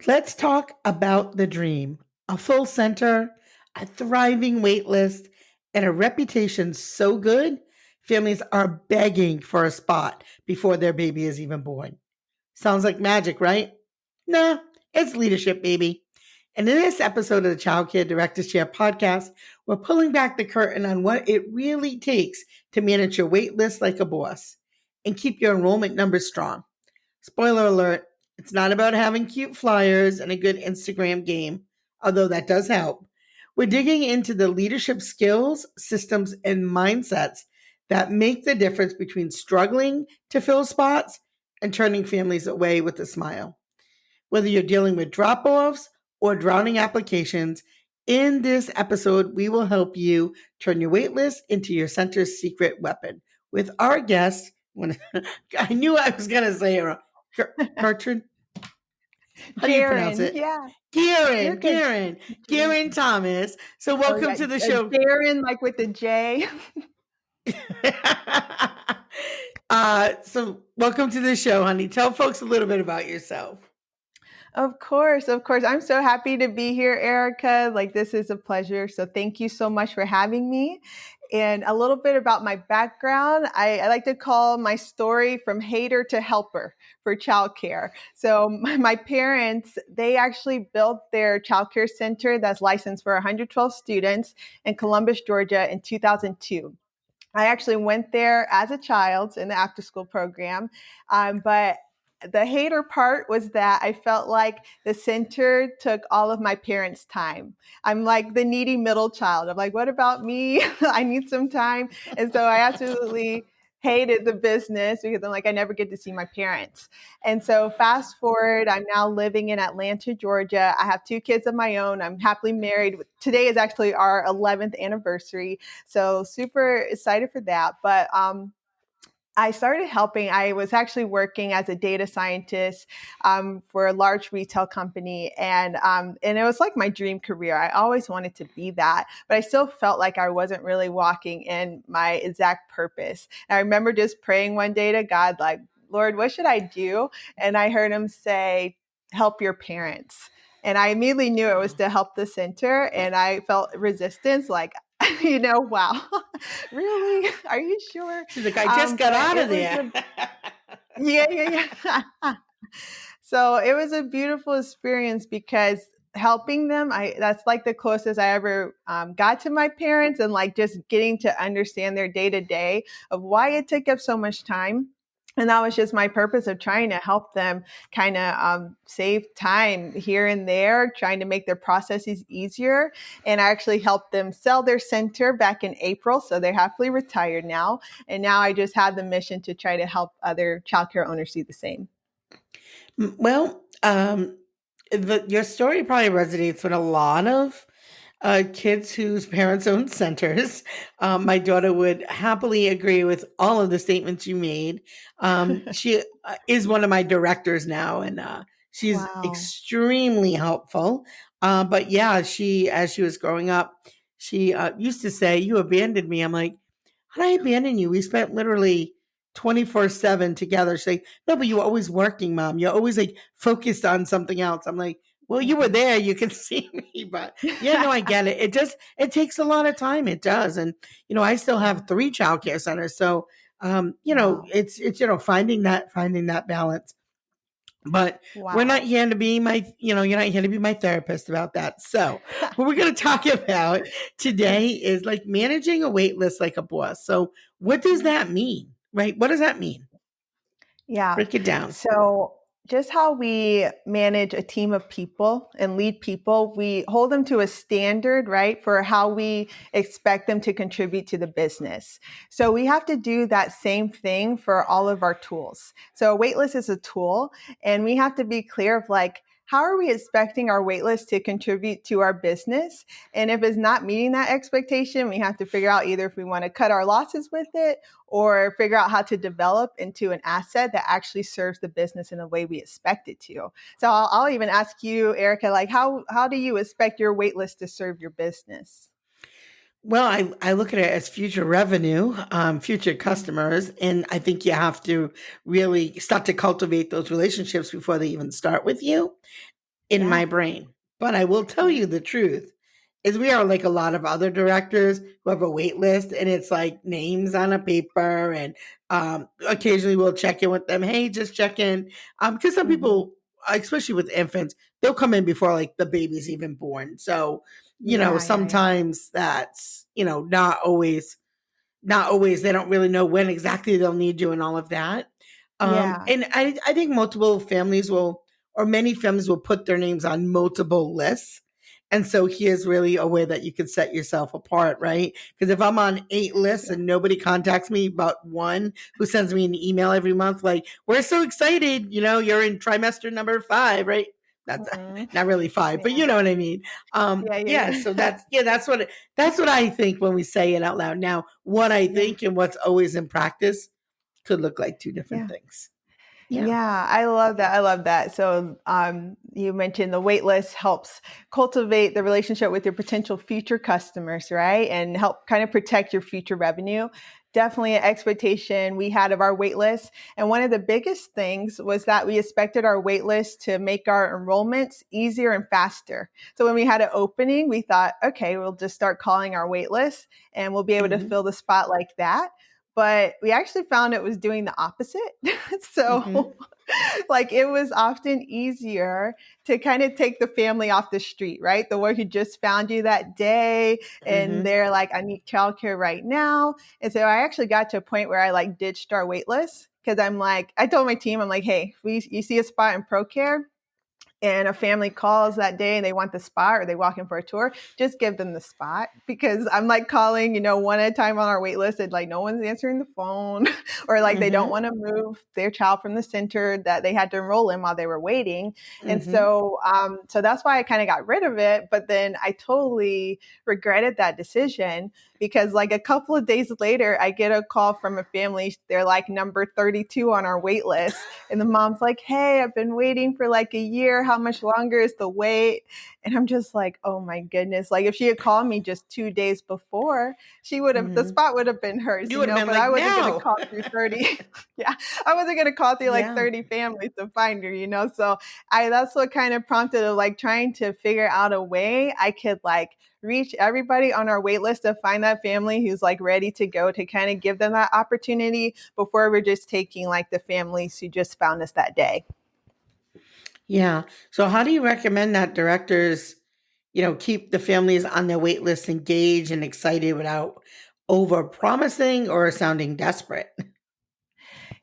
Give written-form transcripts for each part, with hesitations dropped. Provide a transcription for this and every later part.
Let's talk about the dream. A full center, a thriving wait list, and a reputation so good, families are begging for a spot before their baby is even born. Sounds like magic, right? Nah, it's leadership, baby. And in this episode of the Child Care Directors Chair podcast, we're pulling back the curtain on what it really takes to manage your wait list like a boss and keep your enrollment numbers strong. Spoiler alert, it's not about having cute flyers and a good Instagram game, although that does help. We're digging into the leadership skills, systems, and mindsets that make the difference between struggling to fill spots and turning families away with a smile. Whether you're dealing with drop offs or drowning applications, in this episode, we will help you turn your waitlist into your center's secret weapon with our guest. I knew I was going to say it. Gertrude? How do you pronounce Gerin, it? yeah. You're good. Gerin Thomas. So Oh, welcome yeah, to the show. Gerin, like with the J. So welcome to the show, honey. Tell folks a little bit about yourself. Of course. I'm so happy to be here, Erica. Like, this is a pleasure. So thank you so much for having me. And a little bit about my background. I like to call my story from hater to helper for childcare. So my parents, they actually built their childcare center that's licensed for 112 students in Columbus, Georgia in 2002. I actually went there as a child in the after school program, but the hater part was that I felt like the center took all of my parents' time. I'm like the needy middle child. I'm like, what about me? I need some time. And so I absolutely hated the business because I'm like, I never get to see my parents. And so fast forward, I'm now living in Atlanta, Georgia. I have 2 kids of my own. I'm happily married. Today is actually our 11th anniversary. So super excited for that. But I started helping. I was actually working as a data scientist for a large retail company, and it was like my dream career. I always wanted to be that, but I still felt like I wasn't really walking in my exact purpose. And I remember just praying one day to God, like, Lord, what should I do? And I heard Him say, "Help your parents." And I immediately knew it was to help the center, and I felt resistance, like, wow, really? Are you sure? She's like, I just got But out it of was there. yeah. So it was a beautiful experience because helping them, that's like the closest I ever got to my parents, and like just getting to understand their day to day of why it took up so much time. And that was just my purpose of trying to help them kind of save time here and there, trying to make their processes easier. And I actually helped them sell their center back in April. So they're happily retired now. And now I just have the mission to try to help other childcare owners do the same. Well, your story probably resonates with a lot of kids whose parents own centers. My daughter would happily agree with all of the statements you made. She is one of my directors now, and she's Wow. extremely helpful. But yeah, as she was growing up, she used to say, "You abandoned me." I'm like, "How did I abandon you? We spent literally 24/7 together." She's like, "No, but you were always working, mom. You're always like focused on something else." I'm like, well, you were there, you can see me, but yeah, no, I get it. It takes a lot of time. It does. And, I still have 3 childcare centers. So, Wow. it's finding that balance. But we're not Wow. here to be you're not here to be my therapist about that. So, what we're going to talk about today is like managing a wait list like a boss. So, what does that mean? Right? What does that mean? Yeah. Break it down. So, just how we manage a team of people and lead people, we hold them to a standard, right, for how we expect them to contribute to the business. So, we have to do that same thing for all of our tools. So, a waitlist is a tool, and we have to be clear of like, how are we expecting our waitlist to contribute to our business? And if it's not meeting that expectation, we have to figure out either if we want to cut our losses with it or figure out how to develop into an asset that actually serves the business in the way we expect it to. So I'll even ask you, Erica, like how do you expect your waitlist to serve your business? Well, I look at it as future revenue, future Mm. customers, and I think you have to really start to cultivate those relationships before they even start with you. in Yeah. my brain. But I will tell Yeah. you the truth is we are like a lot of other directors who have a wait list and it's like names on a paper and occasionally we'll check in with them. Hey, just check in. Because some Mhm. people, especially with infants, they'll come in before like the baby's even born. So, Yeah, yeah, yeah. sometimes that's, not always they don't really know when exactly they'll need you and all of that. Yeah. And I think multiple families will, or many families will put their names on multiple lists. And so here's really a way that you can set yourself apart, right? Because if I'm on 8 lists Yeah. and nobody contacts me but one who sends me an email every month, like, we're so excited, you're in trimester number 5, right? That's Mhm. not really 5, but you Yeah. know what I mean. Yeah, Yeah, yeah, so yeah. that's what I think when we say it out loud. Now, what I Yeah. think and what's always in practice could look like two different Yeah. things. Yeah. Yeah, I love that. I love that. So, you mentioned the wait list helps cultivate the relationship with your potential future customers, right? And help kind of protect your future revenue. Definitely an expectation we had of our wait list. And one of the biggest things was that we expected our wait list to make our enrollments easier and faster. So when we had an opening, we thought, okay, we'll just start calling our wait list and we'll be able to Hmm. fill the spot like that, but we actually found it was doing the opposite. Hmm. So, like, it was often easier to kind of take the family off the street, right? The one who just found you that day and Hmm. they're like, I need childcare right now. And so I actually got to a point where I like ditched our wait list because I'm like, I told my team, I'm like, hey, you see a spot in Pro Care and a family calls that day and they want the spot or they walk in for a tour, just give them the spot, because I'm like calling, one at a time on our wait list and like no one's answering the phone or like they don't Hmm. want to move their child from the center that they had to enroll in while they were waiting. And Hmm. so that's why I kind of got rid of it. But then I totally regretted that decision because like a couple of days later, I get a call from a family. They're like number 32 on our wait list. And the mom's like, hey, I've been waiting for like a year. How much longer is the wait? And I'm just like, oh my goodness. Like if she had called me just 2 days before, the Hmm. spot would have been hers, You would have been but like, I wasn't going to no. call through 30. Yeah. I wasn't going to call through like Yeah. 30 families to find her. So that's what kind of prompted of like trying to figure out a way I could like reach everybody on our wait list to find that family who's like ready to go, to kind of give them that opportunity before we're just taking like the families who just found us that day. Yeah. So how do you recommend that directors, keep the families on their wait list engaged and excited without over promising or sounding desperate?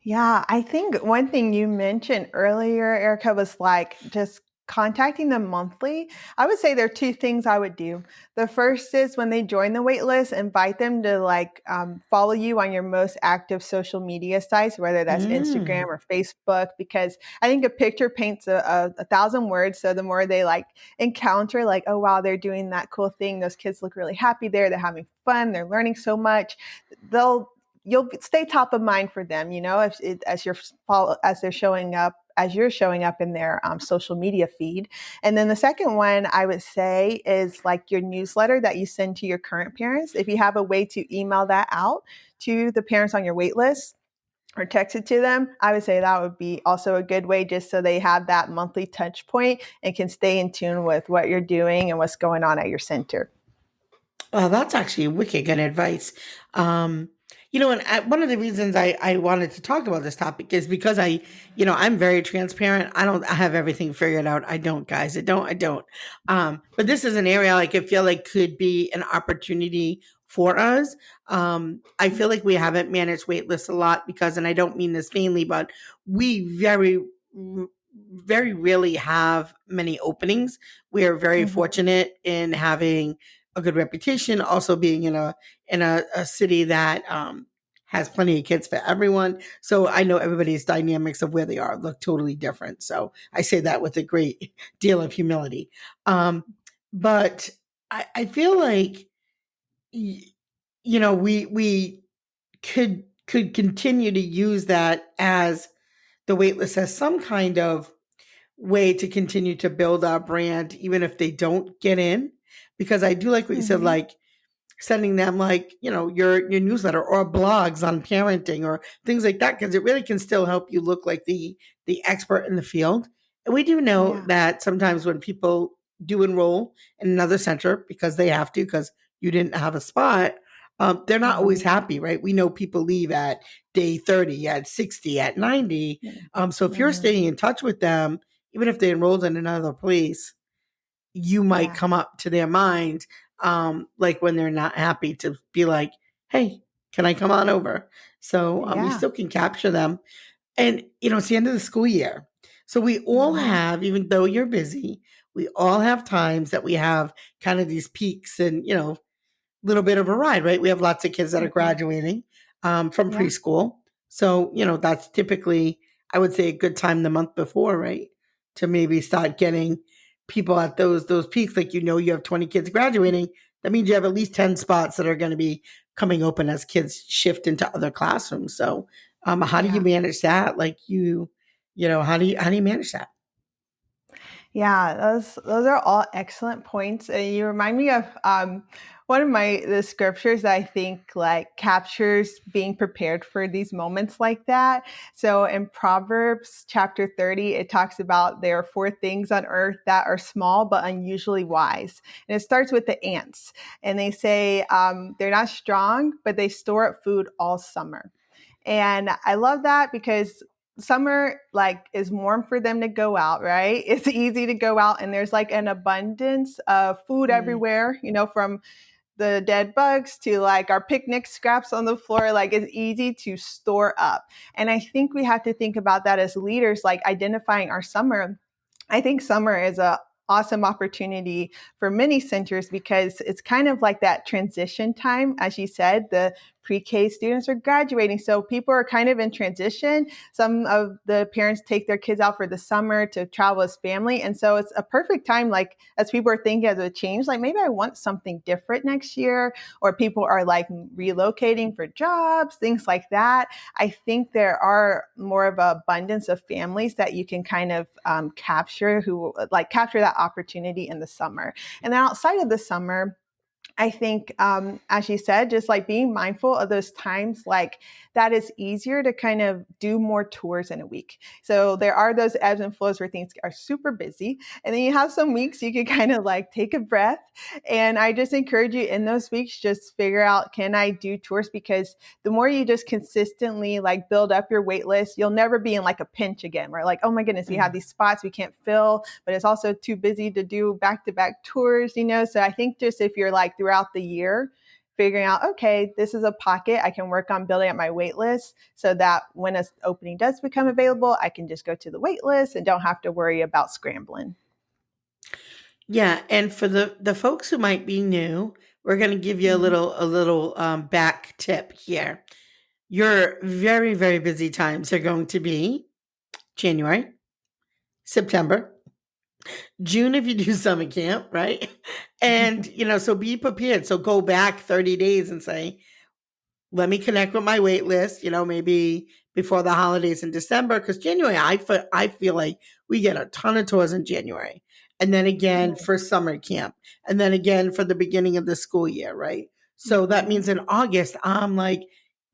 Yeah, I think one thing you mentioned earlier, Erica, was like just contacting them monthly. I would say there are two things I would do. The first is when they join the wait list, invite them to like follow you on your most active social media sites, whether that's Instagram Mm. or Facebook, because I think a picture paints a thousand words. So the more they like encounter, like, oh, wow, they're doing that cool thing. Those kids look really happy there. They're having fun. They're learning so much. They'll you'll stay top of mind for them, as they're showing up, as you're showing up in their social media feed. And then the second one I would say is like your newsletter that you send to your current parents. If you have a way to email that out to the parents on your wait list or text it to them, I would say that would be also a good way, just so they have that monthly touch point and can stay in tune with what you're doing and what's going on at your center. Well, that's actually wicked good advice. Um, and one of the reasons I wanted to talk about this topic is because I'm very transparent. I have everything figured out. I don't, guys. I don't. But this is an area like I feel like could be an opportunity for us. I feel like we haven't managed wait lists a lot because, and I don't mean this vainly, but we very rarely have many openings. We are very Mhm. fortunate in having a good reputation, also being in a city that has plenty of kids for everyone. So I know everybody's dynamics of where they are look totally different. So I say that with a great deal of humility. Um, but I feel like y- we could continue to use that as the waitlist as some kind of way to continue to build our brand, even if they don't get in. Because I do like what you said, Mhm. like sending them like, your newsletter or blogs on parenting or things like that, because it really can still help you look like the expert in the field. And we do know Yeah. that sometimes when people do enroll in another center because they have to, because you didn't have a spot, they're not always Mhm. happy, right? We know people leave at day 30, at 60, at 90. Yeah. So if you're Mhm. staying in touch with them, even if they enrolled in another place, you might Yeah. come up to their mind, like when they're not happy, to be like, hey, can I come on over? So you Yeah. still can capture them. And, it's the end of the school year. So we all Mhm. have, even though you're busy, we all have times that we have kind of these peaks and, little bit of a ride, right? We have lots of kids that are Mhm. graduating from Yeah. preschool. So, that's typically, I would say, a good time the month before, right? To maybe start getting people at those peaks. Like, you have 20 kids graduating. That means you have at least 10 spots that are going to be coming open as kids shift into other classrooms. So, how do you Yeah. manage that? Like how do you manage that? Yeah, those are all excellent points. And you remind me of one of the scriptures that I think like captures being prepared for these moments like that. So in Proverbs chapter 30, it talks about there are four things on earth that are small but unusually wise. And it starts with the ants. And they say they're not strong, but they store up food all summer. And I love that because summer like is warm for them to go out, right? It's easy to go out and there's like an abundance of food Mm. everywhere, from the dead bugs to like our picnic scraps on the floor. Like it's easy to store up. And I think we have to think about that as leaders, like identifying our summer. I think summer is a awesome opportunity for many centers because it's kind of like that transition time. As you said, the pre-K students are graduating. So people are kind of in transition. Some of the parents take their kids out for the summer to travel as family. And so it's a perfect time, like as people are thinking of a change, like maybe I want something different next year, or people are like relocating for jobs, things like that. I think there are more of an abundance of families that you can kind of capture that opportunity in the summer. And then outside of the summer, I think, as you said, just like being mindful of those times, like that is easier to kind of do more tours in a week. So there are those ebbs and flows where things are super busy. And then you have some weeks you can kind of like take a breath. And I just encourage you in those weeks, just figure out, can I do tours? Because the more you just consistently like build up your wait list, you'll never be in like a pinch again where like, oh my goodness, we have Mm. these spots we can't fill, but it's also too busy to do back-to-back tours. So I think just if you're like throughout the year, figuring out, okay, this is a pocket I can work on building up my wait list so that when an opening does become available, I can just go to the wait list and don't have to worry about scrambling. Yeah, and for the folks who might be new, we're going to give you a Mhm. little a little back tip here. Your very very busy times are going to be January, September, June if you do summer camp, right? And so be prepared. So go back 30 days and say, let me connect with my wait list, maybe before the holidays in December. Because January, I feel like we get a ton of tours in January. And then again for summer camp. And then again for the beginning of the school year, right? So that Mhm. means in August, I'm like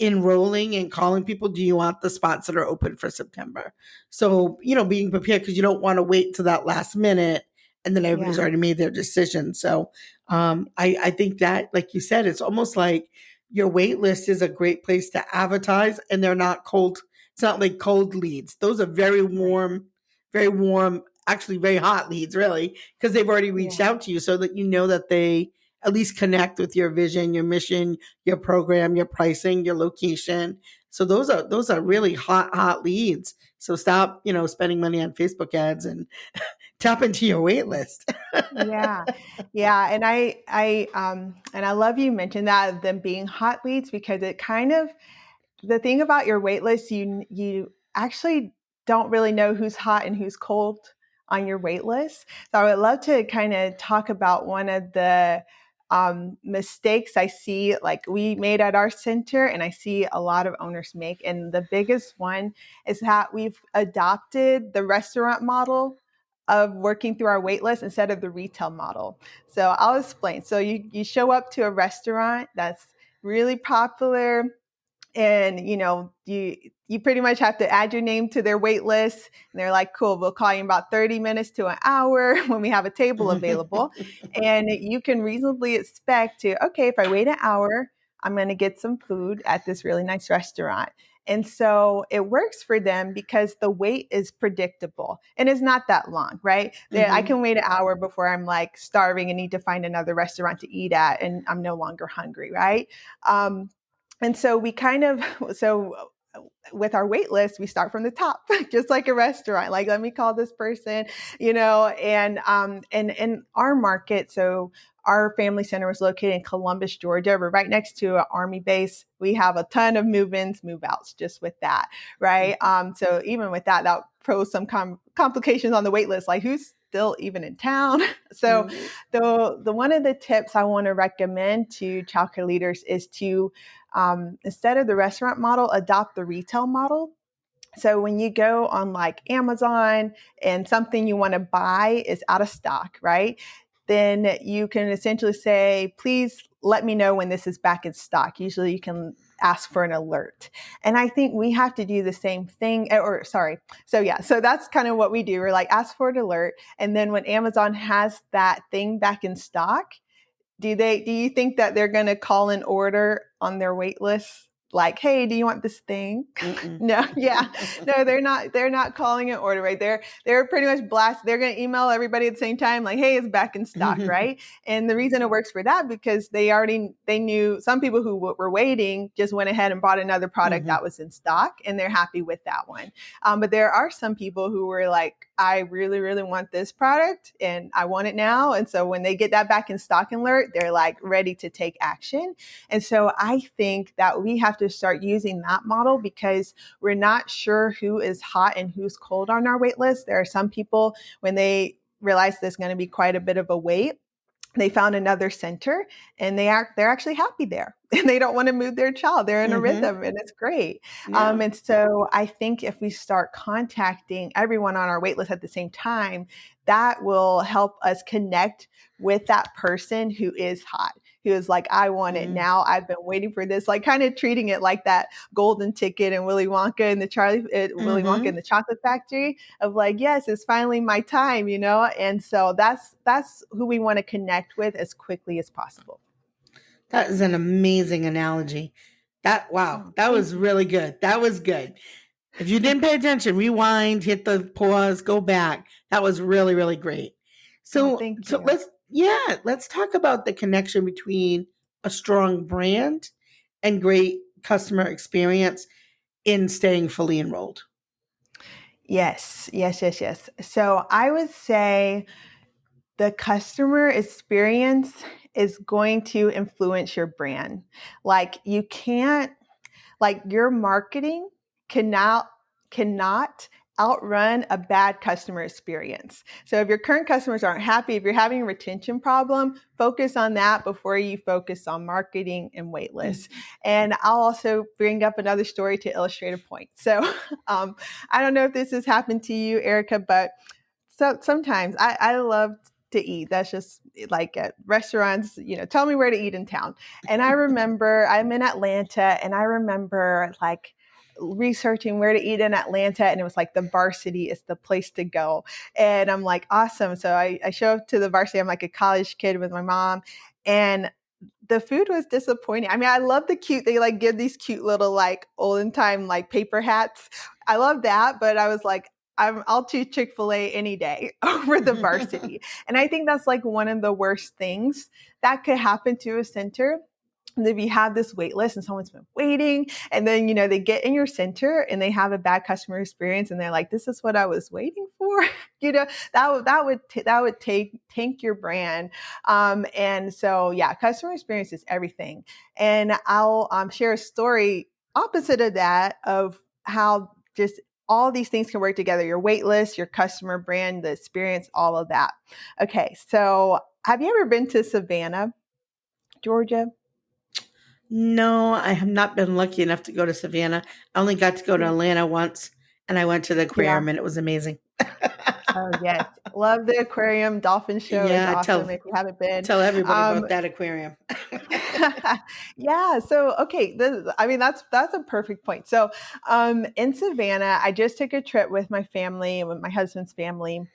enrolling and calling people, do you want the spots that are open for September? So, being prepared because you don't want to wait to that last minute and then everybody's Yeah. already made their decision. So I think that, like you said, it's almost like your wait list is a great place to advertise and they're not cold. It's not like cold leads. Those are Right. very warm, actually very hot leads, really, because they've already reached Yeah. out to you so that you know that they at least connect with your vision, your mission, your program, your pricing, your location. So those are really hot leads. So stop, spending money on Facebook ads and tap into your wait list. Yeah. Yeah. And I love you mentioned that of them being hot leads because it kind of, the thing about your wait list, you actually don't really know who's hot and who's cold on your wait list. So I would love to kind of talk about one of the mistakes I see like we made at our center and I see a lot of owners make. And the biggest one is that we've adopted the restaurant model of working through our wait list instead of the retail model. So I'll explain. So you show up to a restaurant that's really popular, And you pretty much have to add your name to their wait list, and they're like, cool, we'll call you in about 30 minutes to an hour when we have a table available. And you can reasonably expect to, okay, if I wait an hour, I'm going to get some food at this really nice restaurant. And so it works for them because the wait is predictable and it's not that long, right? I can wait an hour before I'm like starving and need to find another restaurant to eat at, and I'm no longer hungry, right? And so with our wait list, we start from the top, just like a restaurant. Like, let me call this person, and in our market. So our family center was located in Columbus, Georgia. We're right next to an Army base. We have a ton of move-ins, move-outs just with that, right? So even with that pros some complications on the wait list, like who's still even in town. So the one of the tips I want to recommend to childcare leaders is to instead of the restaurant model, adopt the retail model. So when you go on like Amazon and something you want to buy is out of stock, right? Then you can essentially say, please let me know when this is back in stock. Usually you can ask for an alert. And I think we have to do the same thing, so that's kind of what we do. We're like, ask for an alert. And then when Amazon has that thing back in stock, do you think that they're going to call an order on their wait list? Like, hey, do you want this thing? No, yeah, no, they're not calling an order, right? They're pretty much blast. They're going to email everybody at the same time, like, hey, it's back in stock, right? And the reason it works for that, because they knew some people who were waiting just went ahead and bought another product that was in stock, and they're happy with that one. But there are some people who were like, I really, really want this product and I want it now. And so when they get that back in stock alert, they're like ready to take action. And so I think that we have to start using that model, because we're not sure who is hot and who's cold on our wait list. There are some people, when they realize there's going to be quite a bit of a wait, they found another center and they're actually happy there, and they don't want to move their child. They're in a rhythm and it's great. Yeah. And so I think if we start contacting everyone on our wait list at the same time, that will help us connect with that person who is hot, who is like, I want it now. I've been waiting for this, like kind of treating it like that golden ticket in Willy Wonka and Willy Wonka and the Chocolate Factory, of like, yes, it's finally my time, And so that's who we want to connect with as quickly as possible. That is an amazing analogy. That was really good. That was good. If you didn't pay attention, rewind, hit the pause, go back. That was really, really great. So, thank you. let's talk about the connection between a strong brand and great customer experience in staying fully enrolled. Yes. So I would say the customer experience is going to influence your brand. Like your marketing cannot outrun a bad customer experience. So if your current customers aren't happy, if you're having a retention problem, focus on that before you focus on marketing and wait lists. And I'll also bring up another story to illustrate a point. So I don't know if this has happened to you, Erica, but sometimes I love to eat. That's just like at restaurants, tell me where to eat in town. And I remember I'm in Atlanta, and I remember like researching where to eat in Atlanta, and it was like the Varsity is the place to go. And I'm like, awesome. So I show up to the Varsity. I'm like a college kid with my mom, and the food was disappointing. I mean, I love they like give these cute little like olden time like paper hats. I love that, but I was like, I'll choose Chick-fil-A any day over the Varsity. And I think that's like one of the worst things that could happen to a center. If you have this wait list and someone's been waiting, and then, they get in your center and they have a bad customer experience, and they're like, this is what I was waiting for. That would tank your brand. And so, yeah, customer experience is everything. And I'll share a story opposite of that, of how just all these things can work together: your wait list, your customer brand, the experience, all of that. Okay. So have you ever been to Savannah, Georgia? No, I have not been lucky enough to go to Savannah. I only got to go to Atlanta once, and I went to the aquarium, and it was amazing. Oh, yes. love the aquarium. Dolphin show is Yeah, awesome if you haven't been. tell everybody Um, about that aquarium. yeah. So, okay. I mean, that's a perfect point. So, in Savannah, I just took a trip with my family, with my husband's family.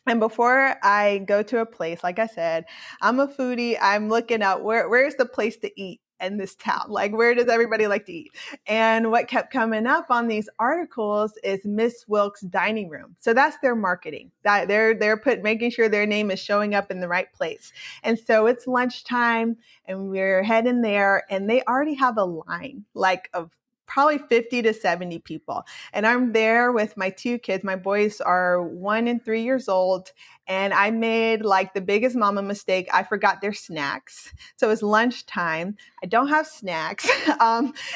And before I go to a place, like I said, I'm a foodie. I'm looking at where's the place to eat in this town? Like, where does everybody like to eat? And what kept coming up on these articles is Miss Wilkes Dining Room. So that's their marketing. That they're making sure their name is showing up in the right place. And so it's lunchtime and we're heading there, and they already have a line like of probably 50 to 70 people. And I'm there with my two kids. My boys are 1 and 3 years old. And I made like the biggest mama mistake. I forgot their snacks. So it's lunchtime. I don't have snacks.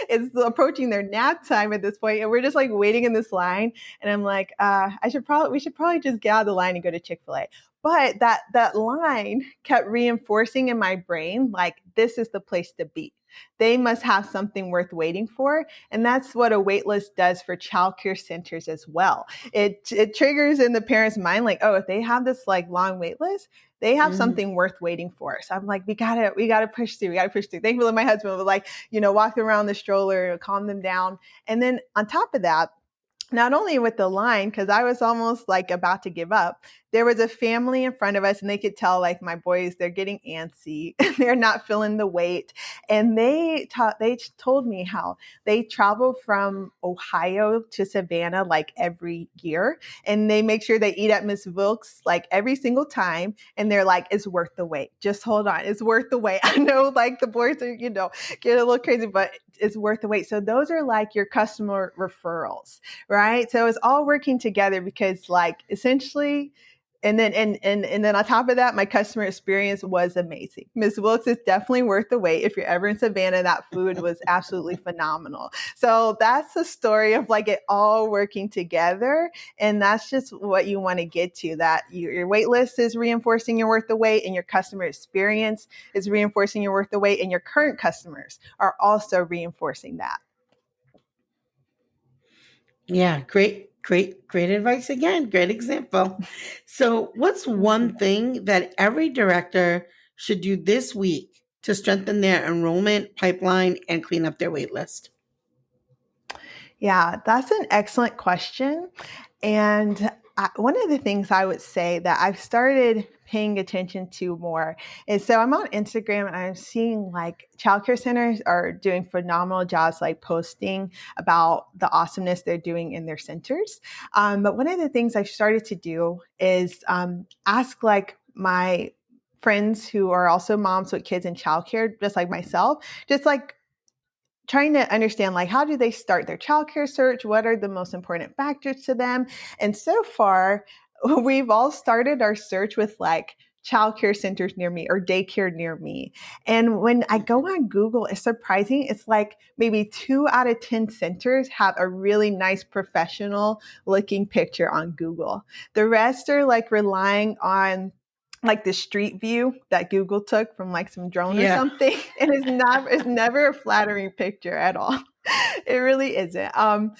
It's approaching their nap time at this point, and we're just like waiting in this line. And I'm like, we should probably just get out of the line and go to Chick-fil-A. But that line kept reinforcing in my brain, like, this is the place to be. They must have something worth waiting for. And that's what a waitlist does for childcare centers as well. It triggers in the parent's mind, like, oh, if they have this like long wait list, they have something worth waiting for. So I'm like, we gotta push through. We gotta push through. Thankfully, my husband would like, walk around the stroller, calm them down. And then on top of that, not only with the line, because I was almost like about to give up, there was a family in front of us, and they could tell like my boys, they're getting antsy. They're not feeling the wait. And they told me how they travel from Ohio to Savannah like every year, and they make sure they eat at Miss Wilkes like every single time. And they're like, it's worth the wait. Just hold on. It's worth the wait. I know like the boys are, get a little crazy, but it's worth the wait. So those are like your customer referrals, right? So it's all working together because like essentially, and then on top of that, my customer experience was amazing. Miss Wilkes is definitely worth the wait. If you're ever in Savannah, that food was absolutely phenomenal. So that's the story of like it all working together. And that's just what you want to get to, that your wait list is reinforcing your worth the wait, and your customer experience is reinforcing your worth the wait, and your current customers are also reinforcing that. Yeah, great advice again. Great example. So, what's one thing that every director should do this week to strengthen their enrollment pipeline and clean up their wait list? Yeah, that's an excellent question. And one of the things I would say that I've started paying attention to more is, so I'm on Instagram and I'm seeing like childcare centers are doing phenomenal jobs, like posting about the awesomeness they're doing in their centers. But one of the things I've started to do is ask like my friends who are also moms with kids in childcare, just like myself, just like trying to understand, like, how do they start their childcare search? What are the most important factors to them? And so far, we've all started our search with like childcare centers near me or daycare near me. And when I go on Google, it's surprising. It's like maybe 2 out of 10 centers have a really nice professional looking picture on Google. The rest are like relying on like the street view that Google took from like some drone or Yeah. something. And it's never a flattering picture at all. It really isn't. Some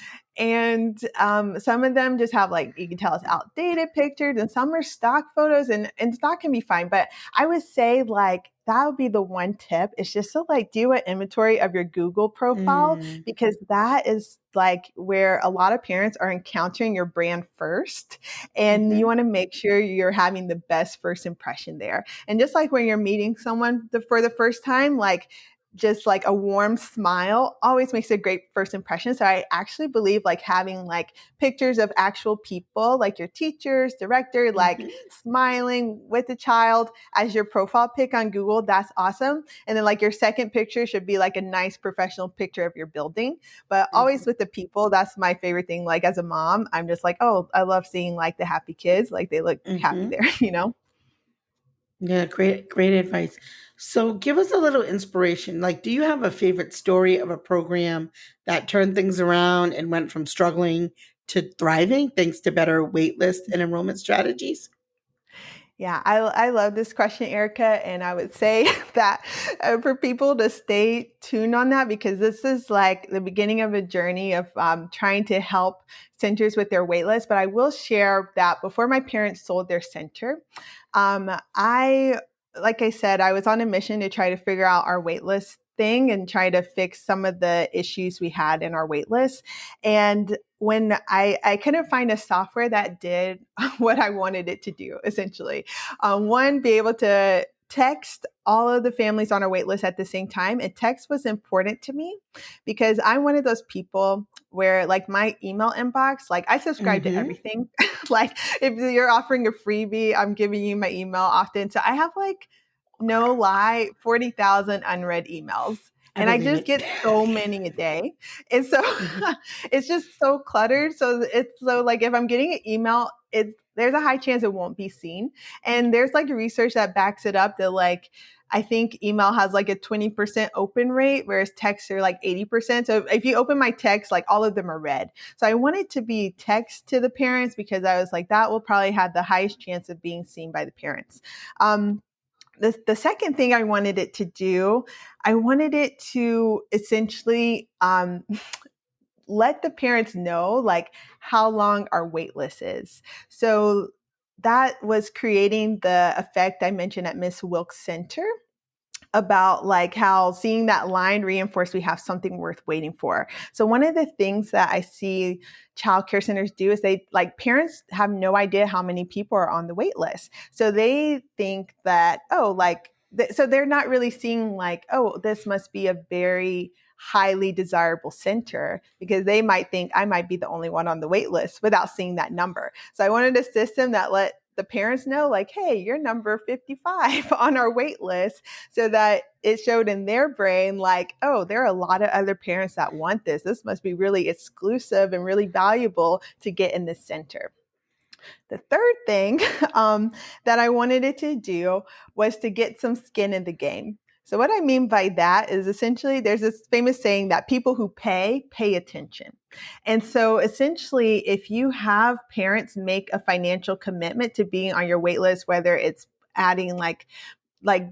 of them just have like, you can tell it's outdated pictures, and some are stock photos, and stock can be fine. But I would say like that would be the one tip. It's just to like do an inventory of your Google profile, Mm, because that is like where a lot of parents are encountering your brand first. And you mhm. want to make sure you're having the best first impression there. And just like when you're meeting someone for the first time, like just like a warm smile always makes a great first impression. So I actually believe like having like pictures of actual people, like your teachers, director, like Mhm, smiling with the child as your profile pic on Google, that's awesome. And then like your second picture should be like a nice professional picture of your building. But always mhm, with the people, that's my favorite thing. Like as a mom, I'm just like, oh, I love seeing like the happy kids, like they look happy mhm. there. Yeah, great advice. So, give us a little inspiration. Like, do you have a favorite story of a program that turned things around and went from struggling to thriving thanks to better wait list and enrollment strategies? Yeah, I love this question, Erica. And I would say that for people to stay tuned on that, because this is like the beginning of a journey of trying to help centers with their wait list. But I will share that before my parents sold their center, like I said, I was on a mission to try to figure out our wait list thing and try to fix some of the issues we had in our wait list. And when I couldn't find a software that did what I wanted it to do, essentially. One, be able to text all of the families on our wait list at the same time. And text was important to me because I'm one of those people where like my email inbox, like I subscribe to everything. Like if you're offering a freebie, I'm giving you my email often. So I have like, no lie, 40,000 unread emails. And I just get so many a day. And so it's just so cluttered. So it's so like if I'm getting an email, there's a high chance it won't be seen. And there's like research that backs it up that like I think email has like a 20% open rate, whereas texts are like 80%. So if you open my text, like all of them are read. So I wanted to be text to the parents because I was like, that will probably have the highest chance of being seen by the parents. The second thing I wanted it to do, I wanted it to essentially let the parents know like how long our wait list is. So that was creating the effect I mentioned at Miss Wilkes Center about like how seeing that line reinforced we have something worth waiting for. So one of the things that I see childcare centers do is they like parents have no idea how many people are on the wait list. So they think that, so they're not really seeing like, oh, this must be a very highly desirable center because they might think I might be the only one on the wait list without seeing that number. So I wanted a system that let the parents know like, hey, you're number 55 on our wait list so that it showed in their brain like, oh, there are a lot of other parents that want this. This must be really exclusive and really valuable to get in this center. The third thing that I wanted it to do was to get some skin in the game. So what I mean by that is essentially there's this famous saying that people who pay attention. And so essentially, if you have parents make a financial commitment to being on your wait list, whether it's adding like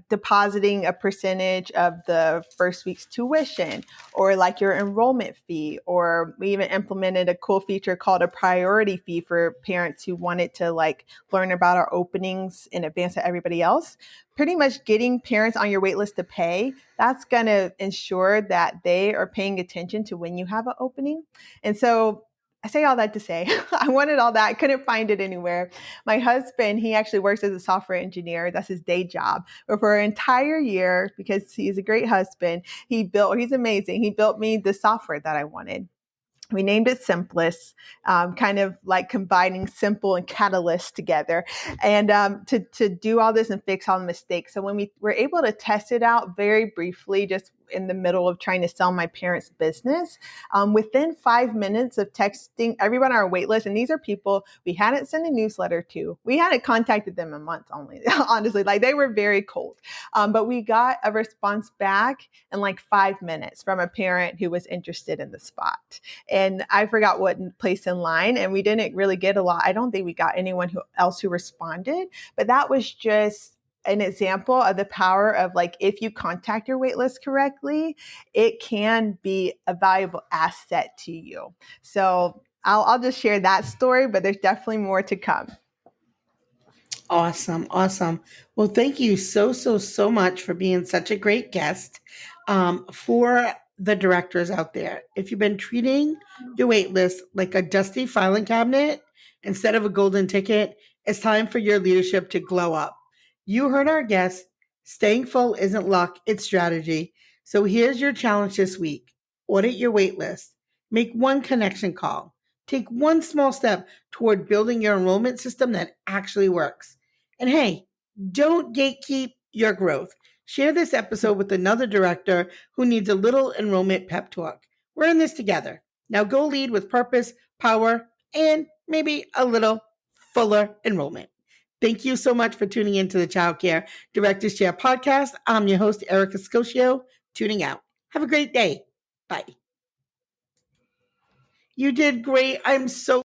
depositing a percentage of the first week's tuition or like your enrollment fee, or we even implemented a cool feature called a priority fee for parents who wanted to like learn about our openings in advance of everybody else. Pretty much getting parents on your wait list to pay, that's going to ensure that they are paying attention to when you have an opening. And so I say all that to say, I wanted all that. I couldn't find it anywhere. My husband, he actually works as a software engineer. That's his day job. But for an entire year, because he's a great husband, he's amazing. He built me the software that I wanted. We named it Simplest, kind of like combining simple and catalyst together, and to do all this and fix all the mistakes. So when we were able to test it out very briefly, just in the middle of trying to sell my parents' business, within 5 minutes of texting everyone on our wait list, and these are people we hadn't sent a newsletter to, we hadn't contacted them in months only, honestly, like they were very cold. But we got a response back in like 5 minutes from a parent who was interested in the spot. And I forgot what place in line, and we didn't really get a lot. I don't think we got anyone else who responded, but that was just an example of the power of like, if you contact your waitlist correctly, it can be a valuable asset to you. So I'll just share that story, but there's definitely more to come. Awesome. Awesome. Well, thank you so much for being such a great guest. For the directors out there, if you've been treating your wait list like a dusty filing cabinet instead of a golden ticket, it's time for your leadership to glow up. You heard our guest. Staying full isn't luck, it's strategy. So here's your challenge this week. Audit your wait list. Make one connection call. Take one small step toward building your enrollment system that actually works. And hey, don't gatekeep your growth. Share this episode with another director who needs a little enrollment pep talk. We're in this together. Now go lead with purpose, power, and maybe a little fuller enrollment. Thank you so much for tuning into the Child Care Directors Chair podcast. I'm your host, Erica Saccoccio, tuning out. Have a great day. Bye. You did great. I'm so